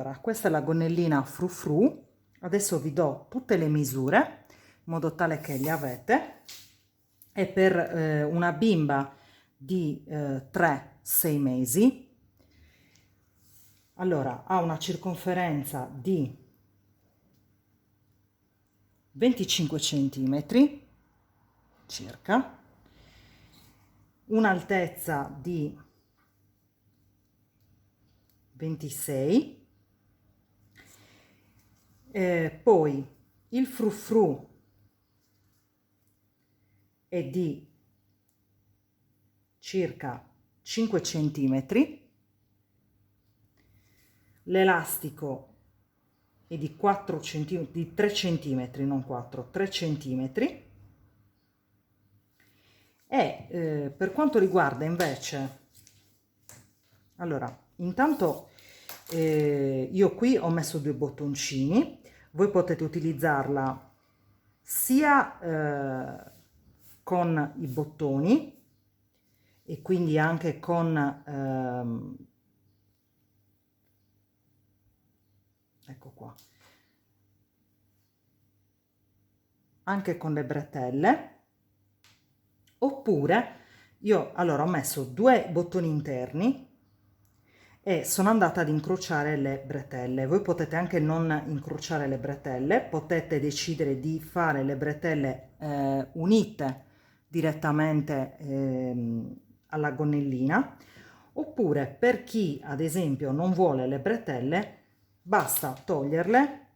Allora, questa è la gonnellina frufru. Adesso vi do tutte le misure in modo tale che le avete. È per una bimba di 3-6 mesi. Allora, ha una circonferenza di 25 centimetri circa, un'altezza di 26, poi il frufru è di circa 5 centimetri, l'elastico è di 4 centimetri, di 3 centimetri, non 4, 3 centimetri. E per quanto riguarda invece, allora, intanto io qui ho messo due bottoncini, voi potete utilizzarla sia con i bottoni e quindi anche con ecco qua, anche con le bretelle, oppure io allora ho messo due bottoni interni e sono andata ad incrociare le bretelle. Voi potete anche non incrociare le bretelle, potete decidere di fare le bretelle unite direttamente alla gonnellina, oppure per chi ad esempio non vuole le bretelle basta toglierle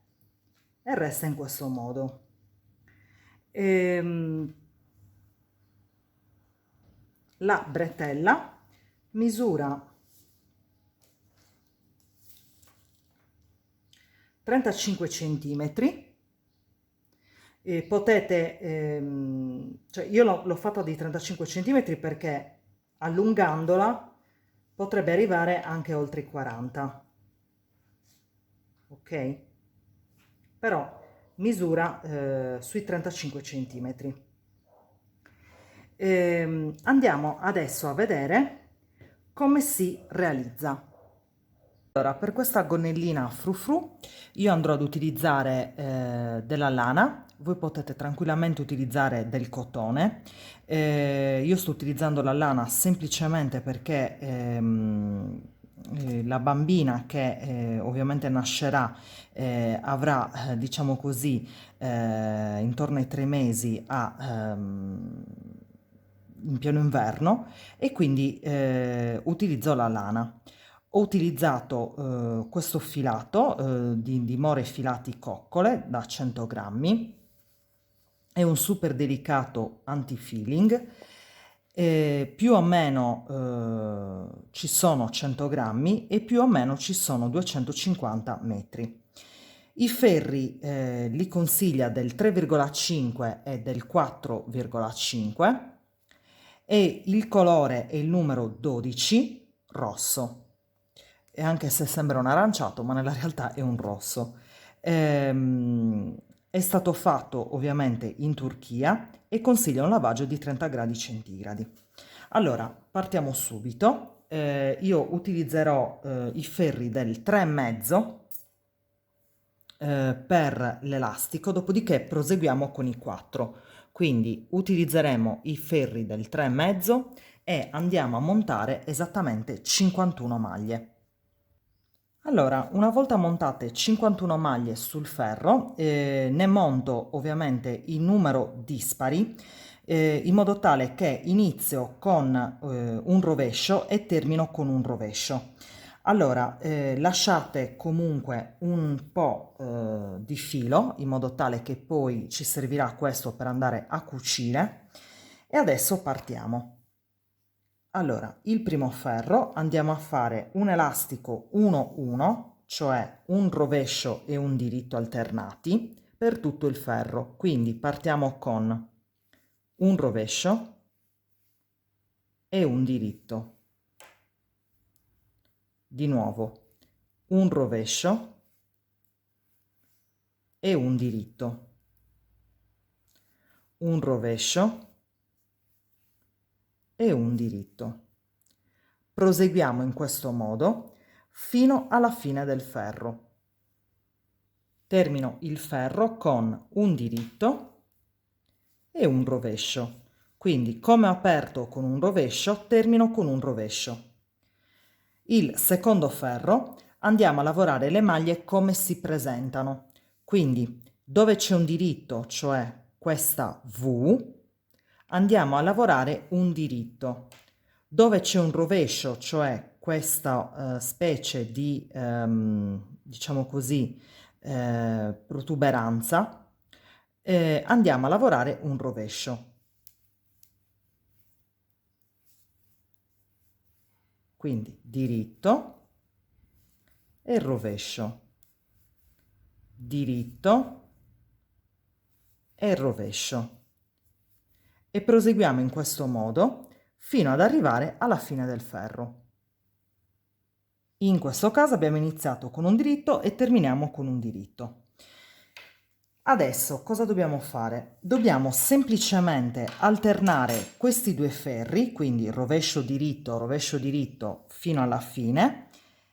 e resta in questo modo. La bretella misura 35 centimetri. Potete, cioè io l'ho fatta di 35 centimetri perché allungandola potrebbe arrivare anche oltre i 40, ok? Però misura sui 35 centimetri. Andiamo adesso a vedere come si realizza. Allora, per questa gonnellina frufru io andrò ad utilizzare della lana, voi potete tranquillamente utilizzare del cotone. Io sto utilizzando la lana semplicemente perché la bambina che ovviamente nascerà avrà, diciamo così, intorno ai 3 mesi in pieno inverno e quindi utilizzo la lana. Ho utilizzato questo filato di more filati coccole da 100 grammi, è un super delicato anti-feeling, più o meno ci sono 100 grammi e più o meno ci sono 250 metri. I ferri li consiglia del 3,5 e del 4,5 e il colore è il numero 12 rosso. E anche se sembra un aranciato, ma nella realtà è un rosso. È stato fatto ovviamente in Turchia e consiglia un lavaggio di 30 gradi centigradi. Allora, partiamo subito. Io utilizzerò i ferri del 3,5 per l'elastico, dopodiché proseguiamo con i 4. Quindi utilizzeremo i ferri del 3,5 e andiamo a montare esattamente 51 maglie. Allora, una volta montate 51 maglie sul ferro, ne monto ovviamente il numero dispari, in modo tale che inizio con un rovescio e termino con un rovescio. Allora, lasciate comunque un po' di filo, in modo tale che poi ci servirà questo per andare a cucire. E adesso partiamo. Allora, il primo ferro andiamo a fare un elastico 1-1, cioè un rovescio e un diritto alternati per tutto il ferro. Quindi partiamo con un rovescio e un diritto. Di nuovo, un rovescio e un diritto. Un rovescio e un diritto. Proseguiamo in questo modo fino alla fine del ferro. Termino il ferro con un diritto e un rovescio. Quindi, come ho aperto con un rovescio, termino con un rovescio. Il secondo ferro andiamo a lavorare le maglie come si presentano. Quindi, dove c'è un diritto, cioè questa V, andiamo a lavorare un diritto. Dove c'è un rovescio, cioè questa specie di, diciamo così, protuberanza, andiamo a lavorare un rovescio. Quindi diritto e rovescio, diritto e rovescio. E proseguiamo in questo modo fino ad arrivare alla fine del ferro. In questo caso abbiamo iniziato con un diritto e terminiamo con un diritto. Adesso cosa dobbiamo fare? Dobbiamo semplicemente alternare questi due ferri, quindi rovescio diritto fino alla fine,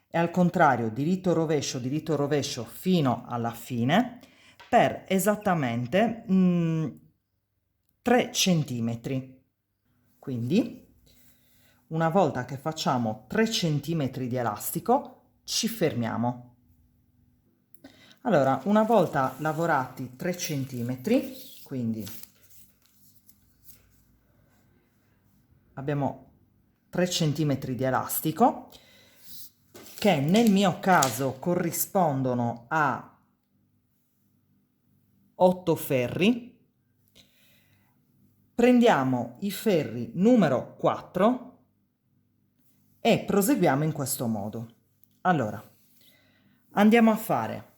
e al contrario diritto rovescio fino alla fine, per esattamente 3 centimetri. Quindi una volta che facciamo 3 centimetri di elastico ci fermiamo. Allora, una volta lavorati 3 centimetri, quindi abbiamo 3 centimetri di elastico, che nel mio caso corrispondono a 8 ferri, prendiamo i ferri numero 4 e proseguiamo in questo modo. Allora, andiamo a fare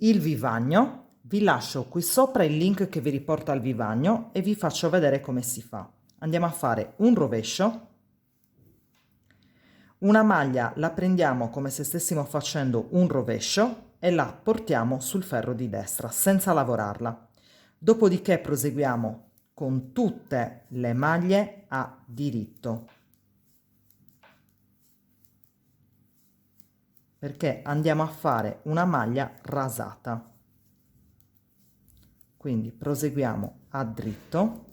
il vivagno, vi lascio qui sopra il link che vi riporta al vivagno e vi faccio vedere come si fa. Andiamo a fare un rovescio, una maglia la prendiamo come se stessimo facendo un rovescio e la portiamo sul ferro di destra senza lavorarla. Dopodiché proseguiamo con tutte le maglie a diritto, perché andiamo a fare una maglia rasata. Quindi proseguiamo a dritto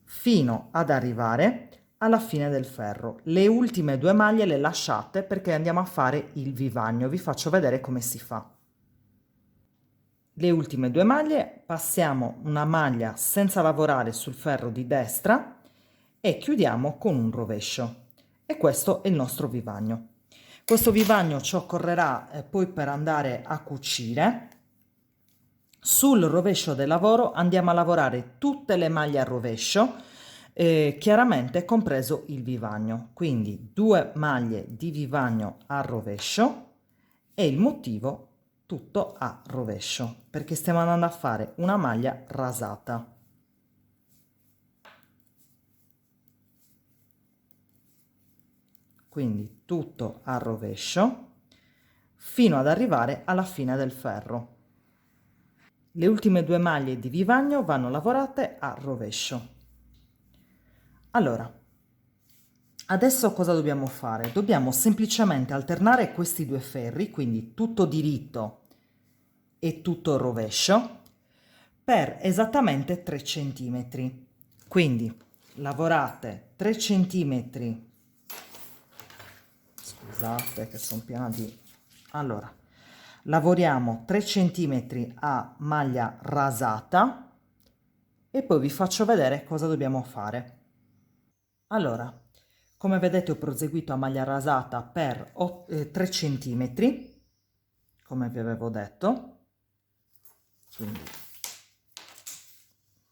fino ad arrivare alla fine del ferro. Le ultime 2 maglie le lasciate perché andiamo a fare il vivagno. Vi faccio vedere come si fa. Le ultime 2 maglie passiamo una maglia senza lavorare sul ferro di destra e chiudiamo con un rovescio. E questo è il nostro vivagno. Questo vivagno ci occorrerà poi per andare a cucire. Sul rovescio del lavoro andiamo a lavorare tutte le maglie a rovescio, chiaramente compreso il vivagno. Quindi 2 maglie di vivagno a rovescio e il motivo tutto a rovescio, perché stiamo andando a fare una maglia rasata. Quindi tutto a rovescio fino ad arrivare alla fine del ferro. Le ultime 2 maglie di vivagno vanno lavorate a rovescio. Allora, adesso cosa dobbiamo fare? Dobbiamo semplicemente alternare questi 2 ferri, quindi tutto diritto e tutto rovescio, per esattamente 3 centimetri. Quindi lavorate 3 centimetri. Scusate che sono piena di... Allora, lavoriamo 3 centimetri a maglia rasata e poi vi faccio vedere cosa dobbiamo fare. Allora, come vedete ho proseguito a maglia rasata per 3 centimetri, come vi avevo detto, quindi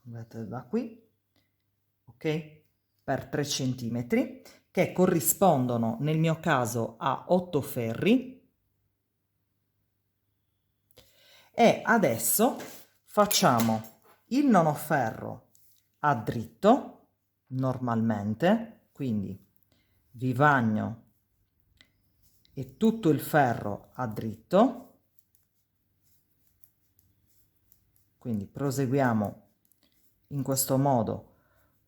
vedete da qui, ok? Per 3 centimetri, che corrispondono nel mio caso a 8 ferri. E adesso facciamo il nono ferro a dritto, normalmente, quindi vivagno e tutto il ferro a dritto, quindi proseguiamo in questo modo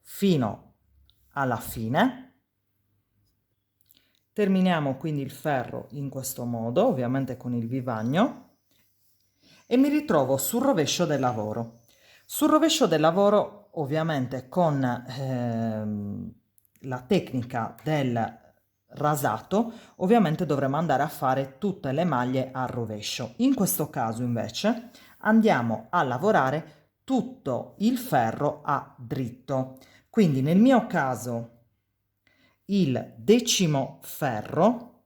fino alla fine. Terminiamo quindi il ferro in questo modo, ovviamente con il vivagno, e mi ritrovo sul rovescio del lavoro. Sul rovescio del lavoro, ovviamente con la tecnica del rasato, ovviamente dovremo andare a fare tutte le maglie al rovescio. In questo caso invece andiamo a lavorare tutto il ferro a dritto. Quindi nel mio caso il 10° ferro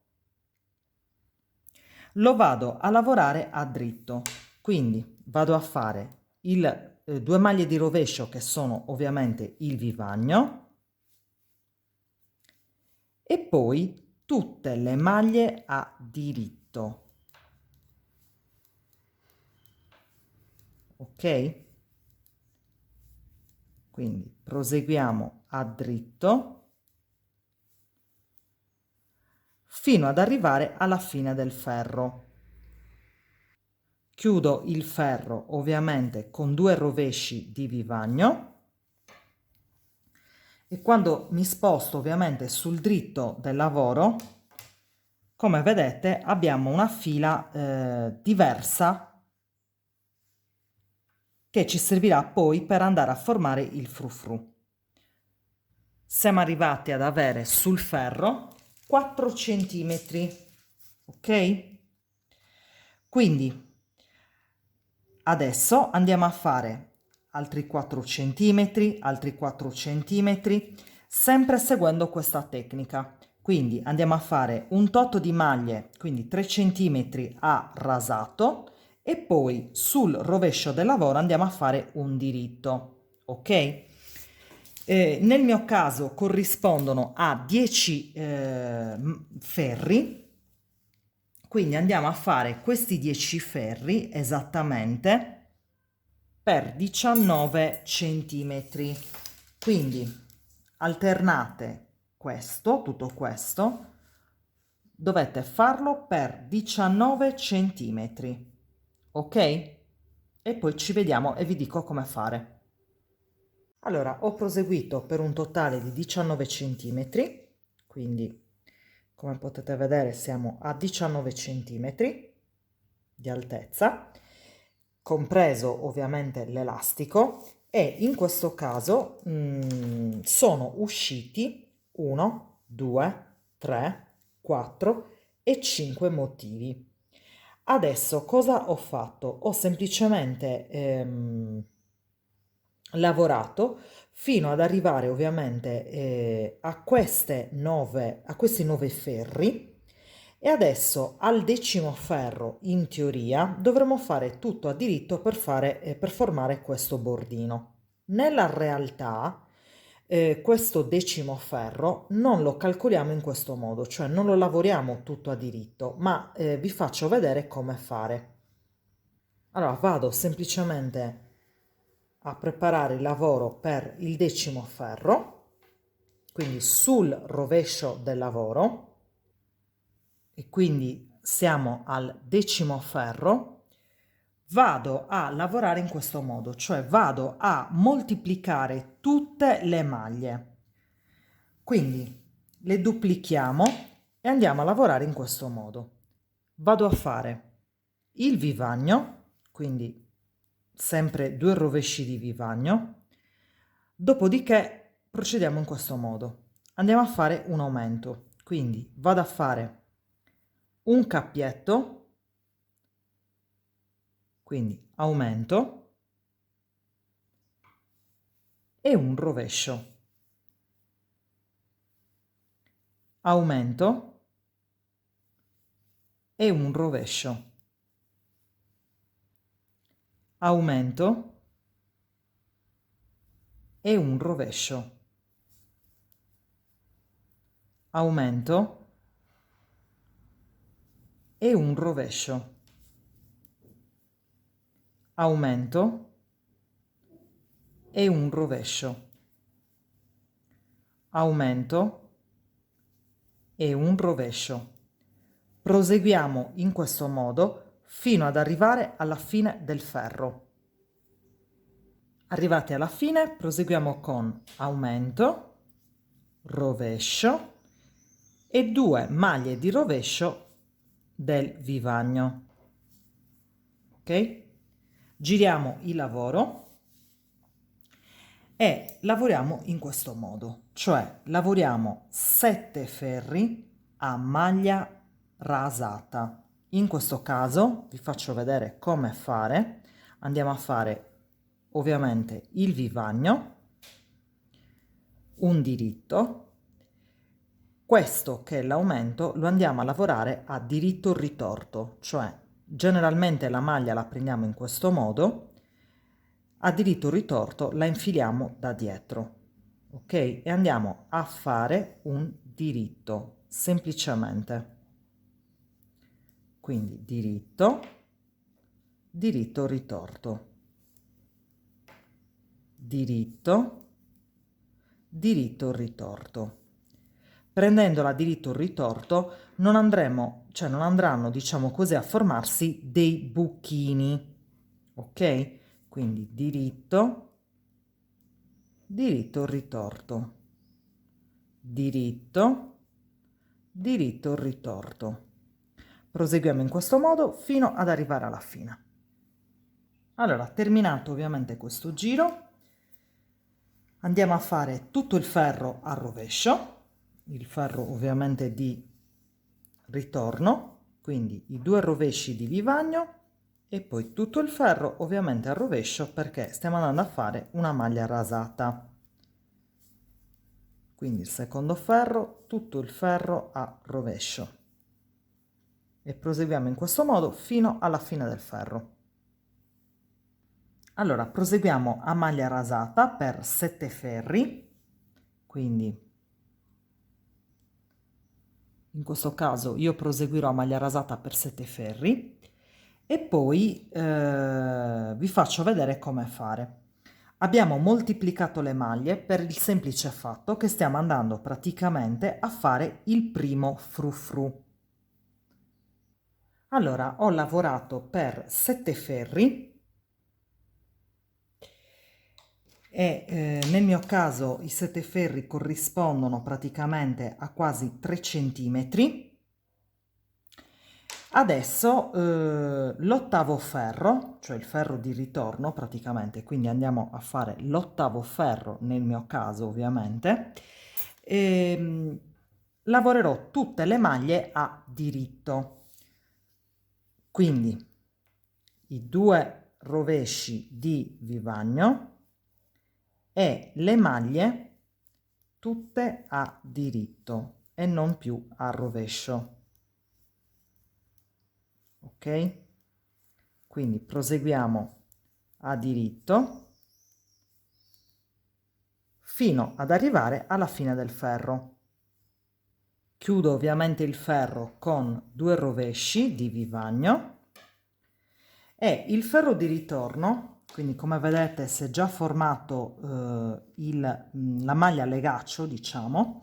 lo vado a lavorare a dritto, quindi vado a fare due maglie di rovescio che sono ovviamente il vivagno e poi tutte le maglie a diritto, ok? Quindi proseguiamo a dritto fino ad arrivare alla fine del ferro. Chiudo il ferro ovviamente con 2 rovesci di vivagno e quando mi sposto ovviamente sul dritto del lavoro, come vedete abbiamo una fila diversa che ci servirà poi per andare a formare il frufru. Siamo arrivati ad avere sul ferro 4 centimetri, ok? Quindi adesso andiamo a fare altri 4 centimetri, altri 4 centimetri, sempre seguendo questa tecnica. Quindi andiamo a fare un tot di maglie, quindi 3 centimetri a rasato, e poi sul rovescio del lavoro andiamo a fare un diritto, ok? Nel mio caso corrispondono a 10 ferri, quindi andiamo a fare questi 10 ferri esattamente per 19 centimetri. Quindi alternate questo, tutto questo, dovete farlo per 19 centimetri, ok? E poi ci vediamo e vi dico come fare. Allora, ho proseguito per un totale di 19 centimetri, quindi come potete vedere siamo a 19 centimetri di altezza, compreso ovviamente l'elastico, e in questo caso sono usciti 1, 2, 3, 4 e 5 motivi. Adesso cosa ho fatto? Ho semplicemente lavorato fino ad arrivare ovviamente a questi 9 ferri, e adesso al 10° ferro in teoria dovremo fare tutto a diritto per formare questo bordino. Nella realtà questo 10° ferro non lo calcoliamo in questo modo, cioè non lo lavoriamo tutto a diritto, ma vi faccio vedere come fare. Allora vado semplicemente a preparare il lavoro per il 10° ferro, quindi sul rovescio del lavoro, e quindi siamo al 10° ferro. Vado a lavorare in questo modo, cioè vado a moltiplicare tutte le maglie, quindi le duplichiamo e andiamo a lavorare in questo modo. Vado a fare il vivagno, quindi sempre 2 rovesci di vivagno, dopodiché procediamo in questo modo. Andiamo a fare un aumento, quindi vado a fare un cappietto, quindi aumento e un rovescio, aumento e un rovescio, aumento e un rovescio, aumento e un rovescio, aumento e un rovescio, aumento e un rovescio. Proseguiamo in questo modo fino ad arrivare alla fine del ferro. Arrivati alla fine proseguiamo con aumento, rovescio, e 2 maglie di rovescio del vivagno. Ok? Giriamo il lavoro e lavoriamo in questo modo, cioè lavoriamo 7 ferri a maglia rasata. In questo caso vi faccio vedere come fare. Andiamo a fare ovviamente il vivagno, un diritto. Questo che è l'aumento lo andiamo a lavorare a diritto ritorto, cioè generalmente la maglia la prendiamo in questo modo, a diritto ritorto la infiliamo da dietro, ok? E andiamo a fare un diritto, semplicemente. Quindi diritto, diritto ritorto, diritto, diritto ritorto. Prendendola diritto ritorto non andremo, cioè non andranno, diciamo così, a formarsi dei buchini, ok? Quindi diritto, diritto ritorto, diritto, diritto ritorto. Proseguiamo in questo modo fino ad arrivare alla fine. Allora, terminato ovviamente questo giro, andiamo a fare tutto il ferro a rovescio, il ferro ovviamente di ritorno, quindi i 2 rovesci di vivagno e poi tutto il ferro ovviamente a rovescio perché stiamo andando a fare una maglia rasata. Quindi il secondo ferro, tutto il ferro a rovescio. E proseguiamo in questo modo fino alla fine del ferro. Allora, proseguiamo a maglia rasata per 7 ferri, quindi in questo caso io proseguirò a maglia rasata per 7 ferri e poi vi faccio vedere come fare. Abbiamo moltiplicato le maglie per il semplice fatto che stiamo andando praticamente a fare il primo frufru. Allora, ho lavorato per 7 ferri e nel mio caso i 7 ferri corrispondono praticamente a quasi 3 centimetri. Adesso l'ottavo ferro, cioè il ferro di ritorno praticamente, quindi andiamo a fare l'ottavo ferro nel mio caso ovviamente, e lavorerò tutte le maglie a diritto, quindi i 2 rovesci di vivagno e le maglie tutte a diritto e non più a rovescio. Ok? Quindi proseguiamo a diritto fino ad arrivare alla fine del ferro. Chiudo ovviamente il ferro con 2 rovesci di vivagno e il ferro di ritorno, quindi come vedete si è già formato la maglia a legaccio, diciamo.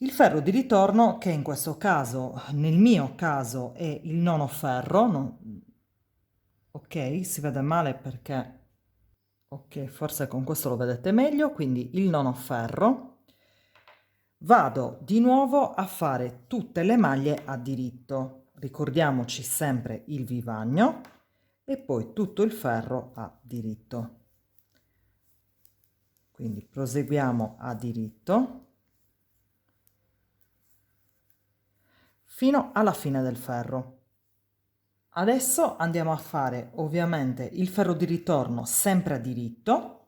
Il ferro di ritorno, che in questo caso, nel mio caso, è il nono ferro, ok, si vede male perché, ok, forse con questo lo vedete meglio, quindi il nono ferro. Vado di nuovo a fare tutte le maglie a diritto, ricordiamoci sempre il vivagno e poi tutto il ferro a diritto. Quindi proseguiamo a diritto fino alla fine del ferro. Adesso andiamo a fare ovviamente il ferro di ritorno sempre a diritto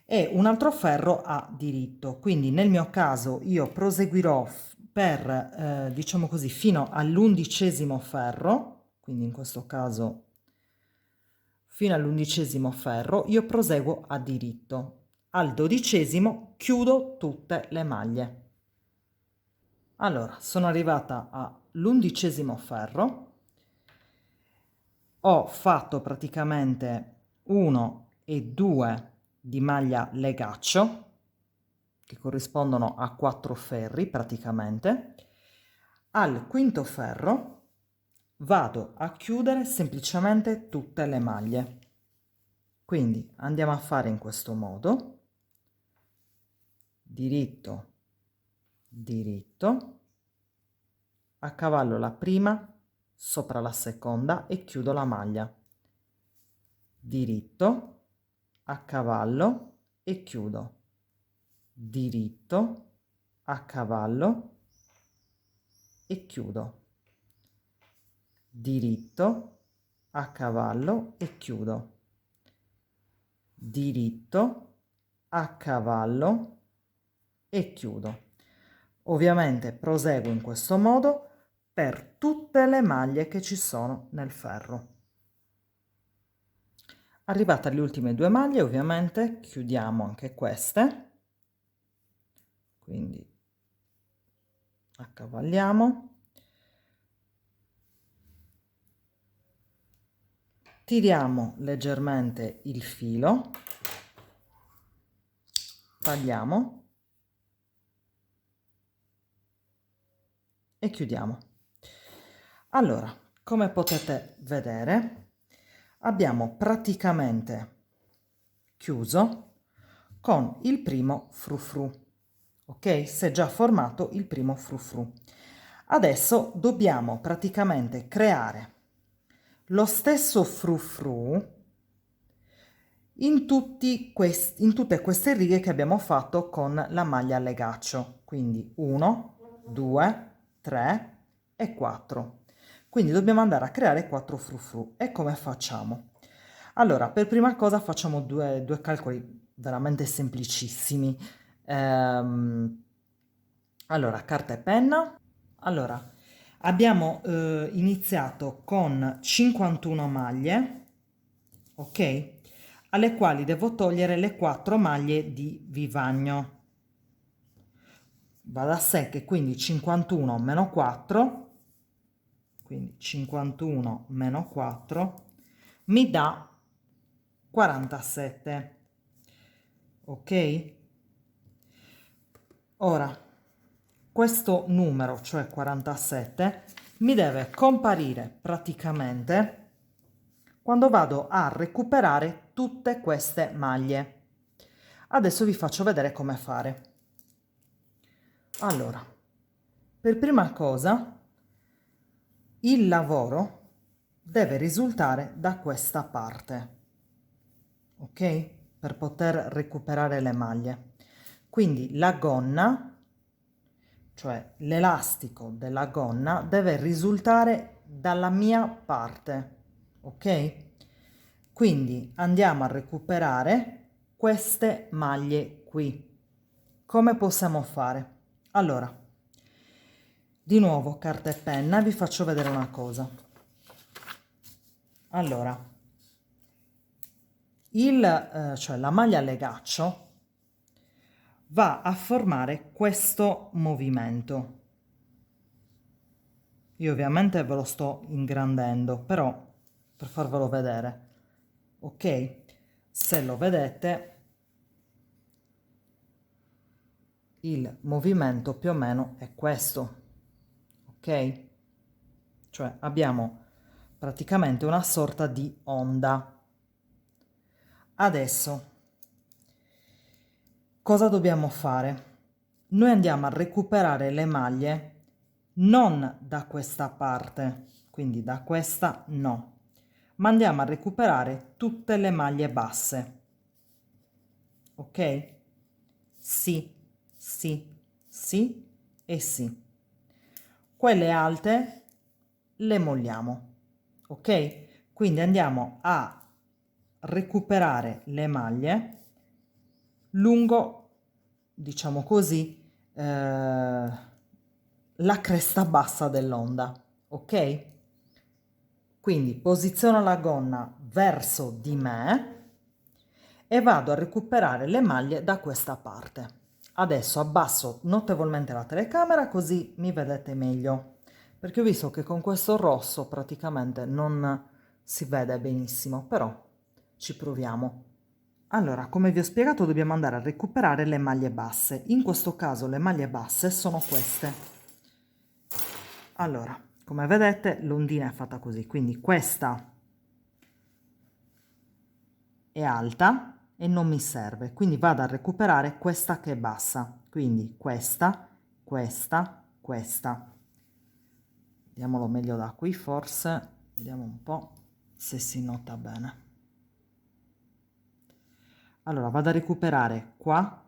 e un altro ferro a diritto, quindi nel mio caso io proseguirò per diciamo così fino all'11° ferro, quindi in questo caso fino all'11° ferro io proseguo a diritto, al 12° chiudo tutte le maglie. Allora sono arrivata all'11° ferro, ho fatto praticamente 1 e 2 di maglia legaccio che corrispondono a 4 ferri praticamente. Al quinto ferro vado a chiudere semplicemente tutte le maglie, quindi andiamo a fare in questo modo: diritto, diritto, accavallo la prima, sopra la seconda e chiudo la maglia. Diritto, accavallo e chiudo. Diritto, accavallo e chiudo. Diritto, accavallo e chiudo. Diritto, accavallo e chiudo. Ovviamente proseguo in questo modo per tutte le maglie che ci sono nel ferro. Arrivate alle ultime due maglie, ovviamente chiudiamo anche queste, quindi accavalliamo, tiriamo leggermente il filo, tagliamo e chiudiamo. Allora, come potete vedere, abbiamo praticamente chiuso con il primo frufru, ok? Si è già formato il primo frufru. Adesso dobbiamo praticamente creare lo stesso frufru in tutte queste righe che abbiamo fatto con la maglia a legaccio, quindi 1, 2, 3 e 4. Quindi dobbiamo andare a creare 4 frufru. E come facciamo? Allora, per prima cosa facciamo due calcoli veramente semplicissimi. Allora, carta e penna. Allora, abbiamo iniziato con 51 maglie, ok? Alle quali devo togliere le 4 maglie di vivagno. Va da sé che quindi 51 meno 4, quindi 51 meno 4, mi dà 47. Ok? Ora, questo numero, cioè 47, mi deve comparire praticamente quando vado a recuperare tutte queste maglie. Adesso vi faccio vedere come fare. Allora, per prima cosa, il lavoro deve risultare da questa parte, ok? Per poter recuperare le maglie. Quindi la gonna, cioè l'elastico della gonna, deve risultare dalla mia parte, ok? Quindi andiamo a recuperare queste maglie qui. Come possiamo fare? Allora, di nuovo carta e penna, vi faccio vedere una cosa. Allora, cioè la maglia a legaccio va a formare questo movimento. Io ovviamente ve lo sto ingrandendo, però per farvelo vedere, ok? Se lo vedete, il movimento più o meno è questo, ok? Cioè abbiamo praticamente una sorta di onda. Adesso, cosa dobbiamo fare? Noi andiamo a recuperare le maglie non da questa parte, quindi da questa no, ma andiamo a recuperare tutte le maglie basse. Ok? Sì, sì, sì e sì. Quelle alte le molliamo. Ok? Quindi andiamo a recuperare le maglie lungo, diciamo così, la cresta bassa dell'onda, ok? Quindi posiziono la gonna verso di me e vado a recuperare le maglie da questa parte. Adesso abbasso notevolmente la telecamera così mi vedete meglio, perché ho visto che con questo rosso praticamente non si vede benissimo, però ci proviamo. Allora, come vi ho spiegato, dobbiamo andare a recuperare le maglie basse. In questo caso le maglie basse sono queste. Allora, come vedete, l'ondina è fatta così, quindi questa è alta e non mi serve, quindi vado a recuperare questa che è bassa, quindi questa, questa, questa. Vediamolo meglio da qui, forse, vediamo un po' se si nota bene. Allora vado a recuperare qua,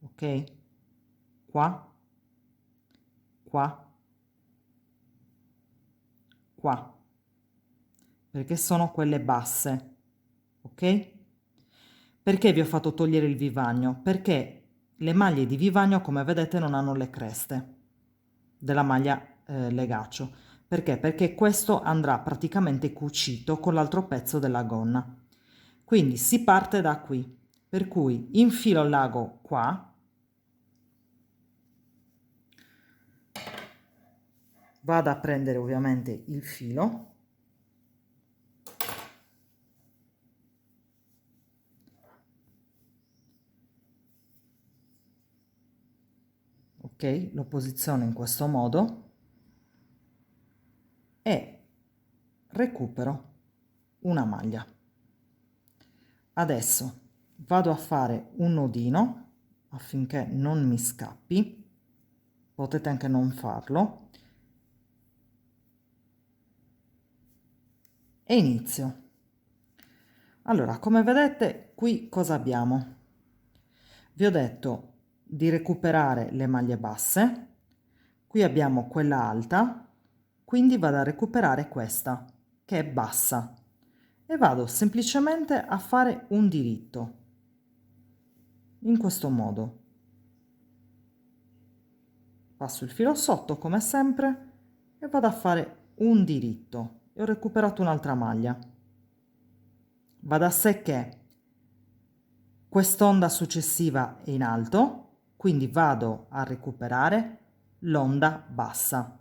ok, qua, qua, qua, perché sono quelle basse, ok? Perché vi ho fatto togliere il vivagno? Perché le maglie di vivagno, come vedete, non hanno le creste della maglia legaccio. Perché? Perché questo andrà praticamente cucito con l'altro pezzo della gonna. Quindi si parte da qui, per cui infilo il lago qua, vado a prendere ovviamente il filo, ok, lo posiziono in questo modo e recupero una maglia. Adesso vado a fare un nodino affinché non mi scappi, potete anche non farlo, e inizio. Allora, come vedete qui cosa abbiamo? Vi ho detto di recuperare le maglie basse, qui abbiamo quella alta, quindi vado a recuperare questa che è bassa e vado semplicemente a fare un diritto in questo modo. Passo il filo sotto come sempre e vado a fare un diritto e ho recuperato un'altra maglia. Va da sé che quest'onda successiva è in alto, quindi vado a recuperare l'onda bassa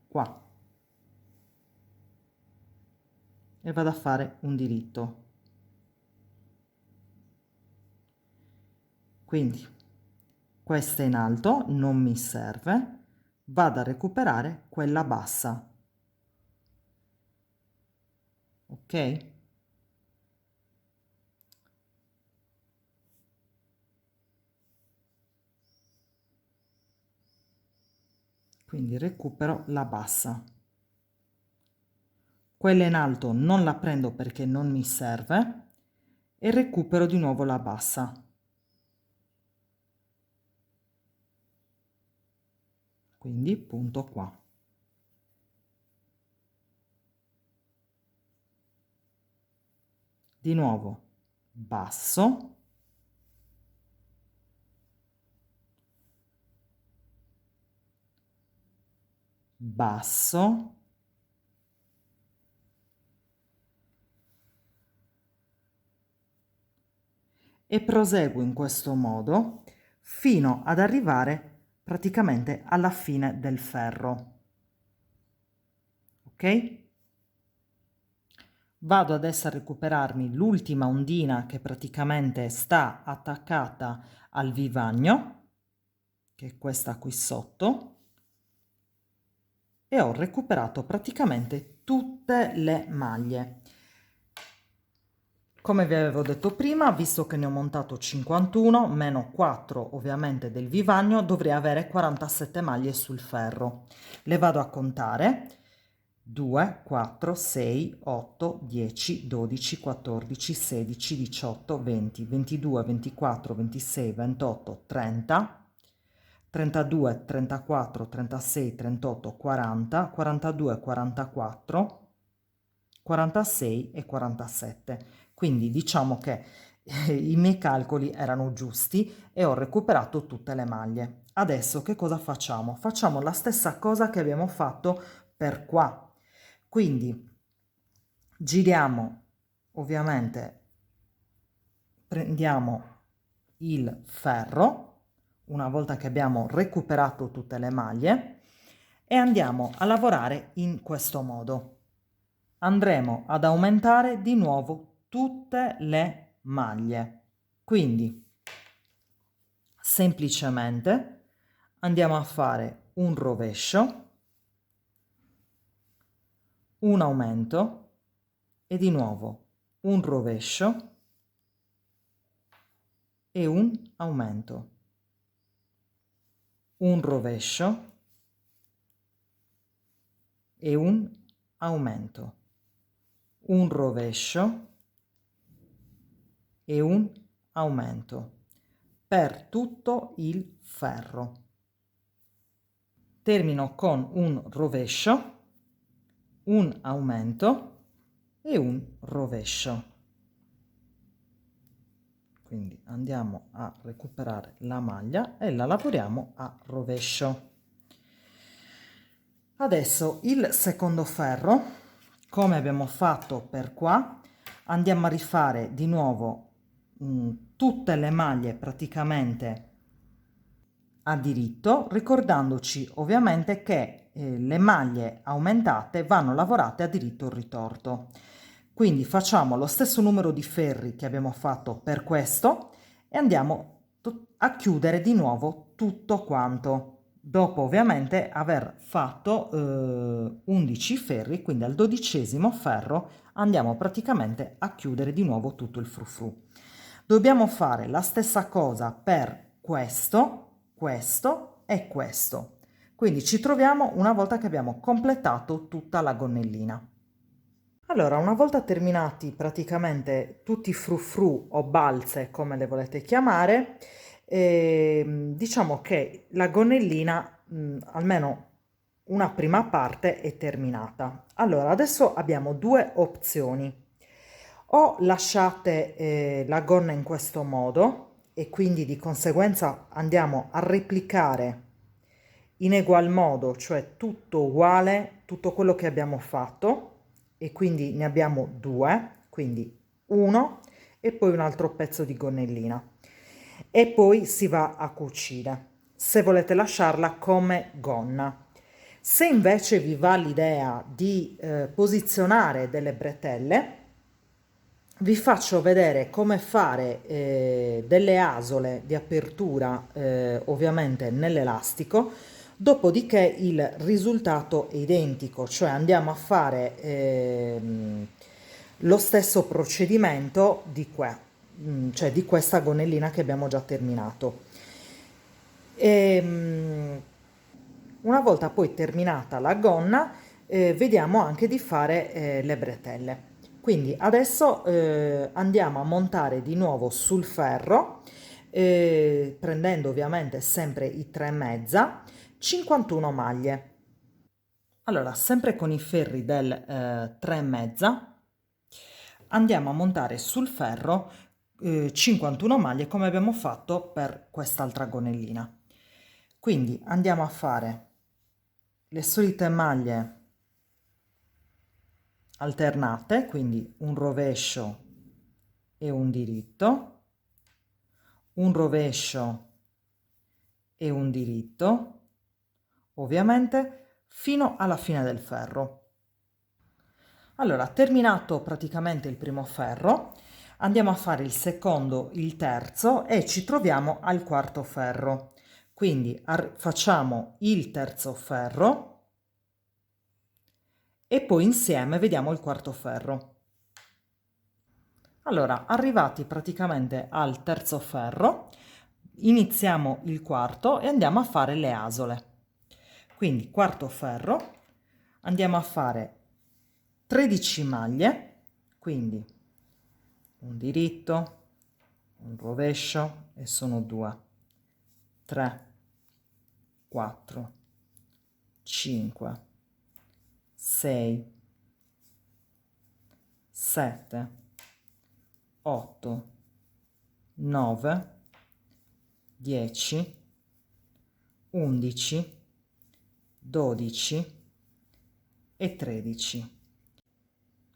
qua e vado a fare un diritto. Quindi questa è in alto, non mi serve, vado a recuperare quella bassa. Ok? Quindi recupero la bassa. Quella in alto non la prendo perché non mi serve e recupero di nuovo la bassa. Quindi punto qua. Di nuovo basso, basso, e proseguo in questo modo fino ad arrivare praticamente alla fine del ferro. Ok? Vado adesso a recuperarmi l'ultima ondina che praticamente sta attaccata al vivagno, che è questa qui sotto, e ho recuperato praticamente tutte le maglie. Come vi avevo detto prima, visto che ne ho montato 51 meno 4 ovviamente del vivagno, dovrei avere 47 maglie sul ferro. Le vado a contare: 2, 4, 6, 8, 10, 12, 14, 16, 18, 20, 22, 24, 26, 28, 30, 32, 34, 36, 38, 40, 42, 44, 46 e 47. Quindi diciamo che i miei calcoli erano giusti e ho recuperato tutte le maglie. Adesso che cosa facciamo? Facciamo la stessa cosa che abbiamo fatto per qua. Quindi giriamo, ovviamente prendiamo il ferro una volta che abbiamo recuperato tutte le maglie e andiamo a lavorare in questo modo. Andremo ad aumentare di nuovo tutte le maglie. Quindi semplicemente andiamo a fare un rovescio, un aumento e di nuovo un rovescio e un aumento, un rovescio e un aumento, un rovescio e un aumento per tutto il ferro. Termino con un rovescio, un aumento e un rovescio. Quindi andiamo a recuperare la maglia e la lavoriamo a rovescio. Adesso il secondo ferro, come abbiamo fatto per qua, andiamo a rifare di nuovo tutte le maglie praticamente a diritto, ricordandoci ovviamente che le maglie aumentate vanno lavorate a diritto il ritorto. Quindi facciamo lo stesso numero di ferri che abbiamo fatto per questo e andiamo a chiudere di nuovo tutto quanto, dopo ovviamente aver fatto 11 ferri, quindi al 12° ferro andiamo praticamente a chiudere di nuovo tutto il frufru. Dobbiamo fare la stessa cosa per questo e questo. Quindi ci troviamo una volta che abbiamo completato tutta la gonnellina. Allora, una volta terminati praticamente tutti i frufru o balze, come le volete chiamare, diciamo che la gonnellina, almeno una prima parte, è terminata. Allora, adesso abbiamo due opzioni. O lasciate la gonna in questo modo e quindi di conseguenza andiamo a replicare in egual modo, cioè tutto uguale, tutto quello che abbiamo fatto, e quindi ne abbiamo due, quindi uno e poi un altro pezzo di gonnellina e poi si va a cucire se volete lasciarla come gonna. Se invece vi va l'idea di posizionare delle bretelle, vi faccio vedere come fare delle asole di apertura ovviamente nell'elastico, dopodiché il risultato è identico, cioè andiamo a fare lo stesso procedimento di qua, cioè di questa gonnellina che abbiamo già terminato. Una volta poi terminata la gonna, vediamo anche di fare le bretelle. Quindi adesso andiamo a montare di nuovo sul ferro, prendendo ovviamente sempre i 3,5, 51 maglie. Allora, sempre con i ferri del 3,5, andiamo a montare sul ferro 51 maglie come abbiamo fatto per quest'altra gonnellina. Quindi andiamo a fare le solite maglie alternate, quindi un rovescio e un diritto, un rovescio e un diritto, ovviamente fino alla fine del ferro. Allora, terminato praticamente il primo ferro, andiamo a fare il secondo, il terzo e ci troviamo al quarto ferro. Quindi facciamo il terzo ferro e poi insieme vediamo il quarto ferro. Allora, arrivati praticamente al terzo ferro, iniziamo il quarto e andiamo a fare le asole. Quindi quarto ferro, andiamo a fare 13 maglie, quindi un diritto, un rovescio e sono 2, 3, 4, 5, 6, 7, 8, 9, 10, 11, 12 e 13.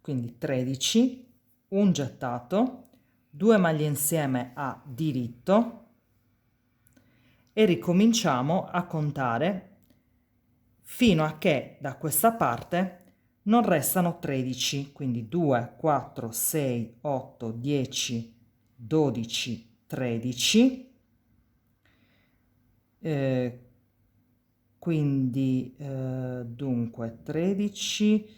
Quindi 13, un gettato, 2 maglie insieme a diritto e ricominciamo a contare fino a che da questa parte non restano 13, quindi 2, 4, 6, 8, 10, 12, 13, quindi dunque 13,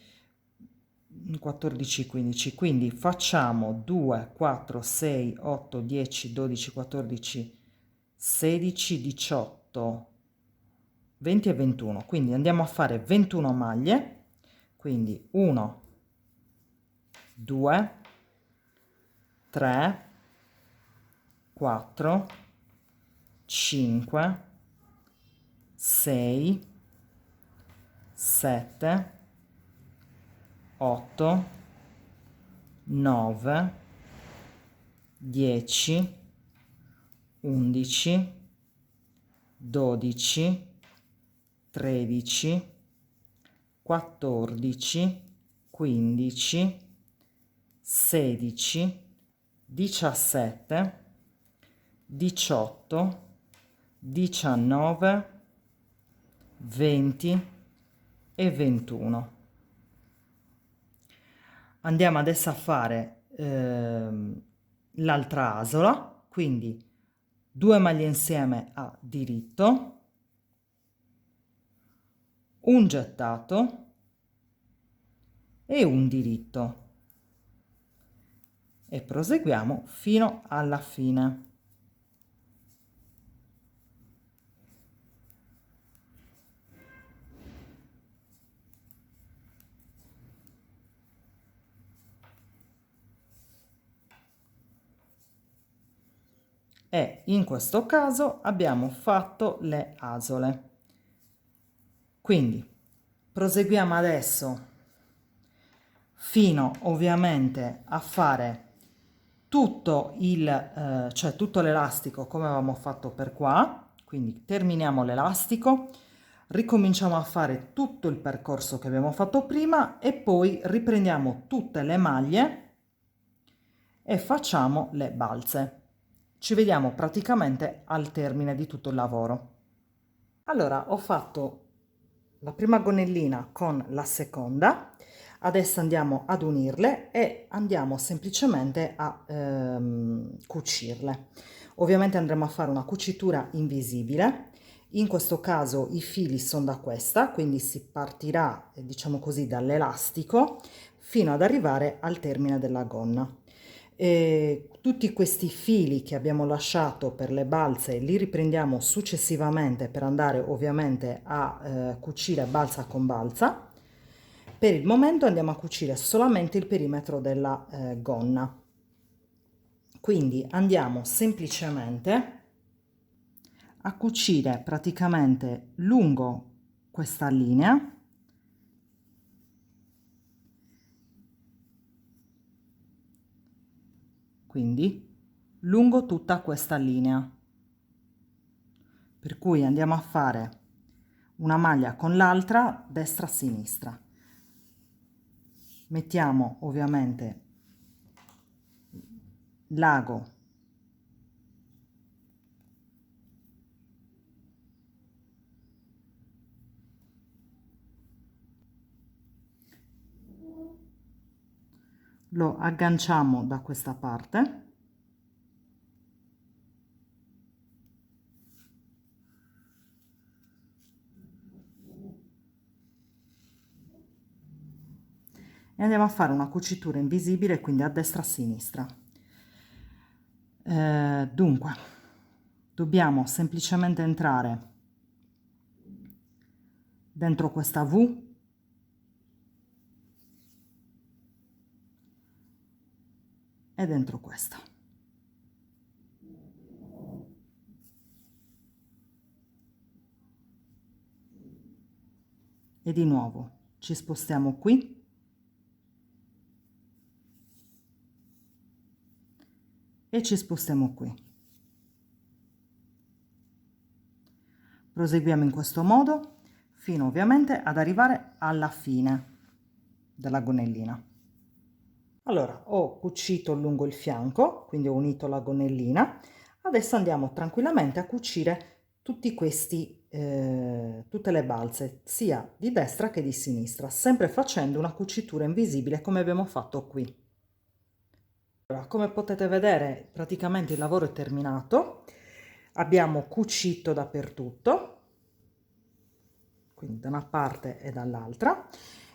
14, 15, quindi facciamo 2, 4, 6, 8, 10, 12, 14, 16, 18, 20 e 21, quindi andiamo a fare 21 maglie Quindi 1, 2, 3, 4, 5, 6, 7, 8, 9, 10, 11, 12, 13, 14, 15, 16, 17, 18, 19, 20 e 21. Andiamo adesso a fare l'altra asola, quindi 2 maglie insieme a diritto, un gettato e un diritto, e proseguiamo fino alla fine. E in questo caso abbiamo fatto le asole. Quindi proseguiamo adesso fino ovviamente a fare tutto cioè tutto l'elastico come avevamo fatto per qua. Quindi terminiamo l'elastico, ricominciamo a fare tutto il percorso che abbiamo fatto prima e poi riprendiamo tutte le maglie e facciamo le balze. Ci vediamo praticamente al termine di tutto il lavoro. Allora, ho fatto la prima gonnellina con la seconda, adesso andiamo ad unirle e andiamo semplicemente a cucirle. Ovviamente andremo a fare una cucitura invisibile. In questo caso i fili sono da questa, quindi si partirà, diciamo così, dall'elastico fino ad arrivare al termine della gonna. E tutti questi fili che abbiamo lasciato per le balze li riprendiamo successivamente per andare ovviamente a cucire balza con balza. Per il momento andiamo a cucire solamente il perimetro della gonna. Quindi andiamo semplicemente a cucire praticamente lungo questa linea, quindi lungo tutta questa linea, per cui andiamo a fare una maglia con l'altra destra-sinistra. Mettiamo ovviamente l'ago lo agganciamo da questa parte e andiamo a fare una cucitura invisibile, quindi a destra a sinistra. Dunque dobbiamo semplicemente entrare dentro questa V e dentro questa. E di nuovo ci spostiamo qui e ci spostiamo qui. Proseguiamo in questo modo fino ovviamente ad arrivare alla fine della gonnellina. Allora, ho cucito lungo il fianco, quindi ho unito la gonnellina. Adesso andiamo tranquillamente a cucire tutti questi, tutte le balze, sia di destra che di sinistra, sempre facendo una cucitura invisibile come abbiamo fatto qui. Allora, come potete vedere, praticamente il lavoro è terminato. Abbiamo cucito dappertutto, quindi da una parte e dall'altra,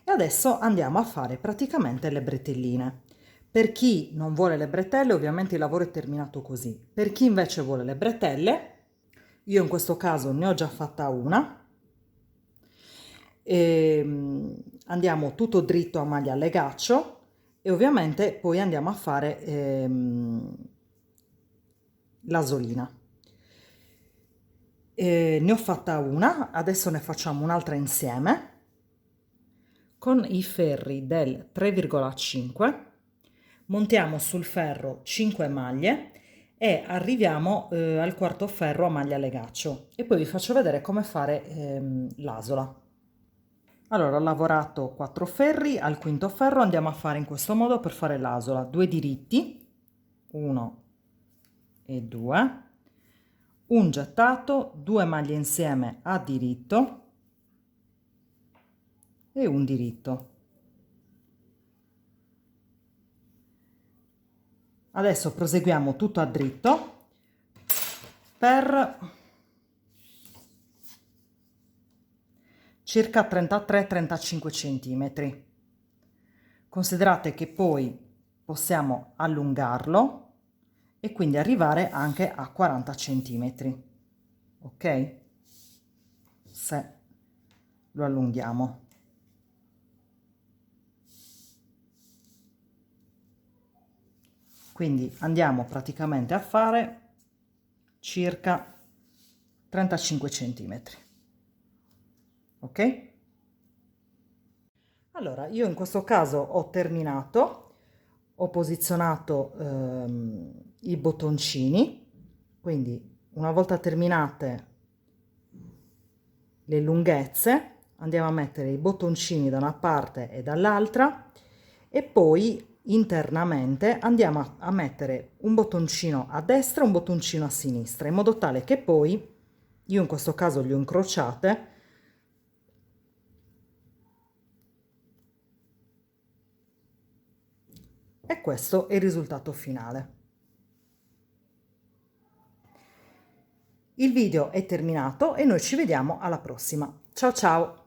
e adesso andiamo a fare praticamente le bretelline. Per chi non vuole le bretelle, ovviamente il lavoro è terminato così. Per chi invece vuole le bretelle, io in questo caso ne ho già fatta una, andiamo tutto dritto a maglia a legaccio e ovviamente poi andiamo a fare l'asolina. Ne ho fatta una, adesso ne facciamo un'altra insieme con i ferri del 3,5. Montiamo sul ferro 5 maglie e arriviamo al quarto ferro a maglia a legaccio e poi vi faccio vedere come fare l'asola. Allora, ho lavorato 4 ferri, al quinto ferro andiamo a fare in questo modo per fare l'asola: 2 diritti, 1 e 2, un gettato, 2 maglie insieme a diritto e un diritto. Adesso proseguiamo tutto a dritto per circa 33-35 centimetri. Considerate che poi possiamo allungarlo e quindi arrivare anche a 40 centimetri, ok? Se lo allunghiamo. Quindi andiamo praticamente a fare circa 35 centimetri, ok? Allora, io in questo caso ho terminato, ho posizionato i bottoncini, quindi una volta terminate le lunghezze andiamo a mettere i bottoncini da una parte e dall'altra e poi internamente andiamo a mettere un bottoncino a destra e un bottoncino a sinistra, in modo tale che poi, io in questo caso li ho incrociate, e questo è il risultato finale. Il video è terminato e noi ci vediamo alla prossima. Ciao ciao!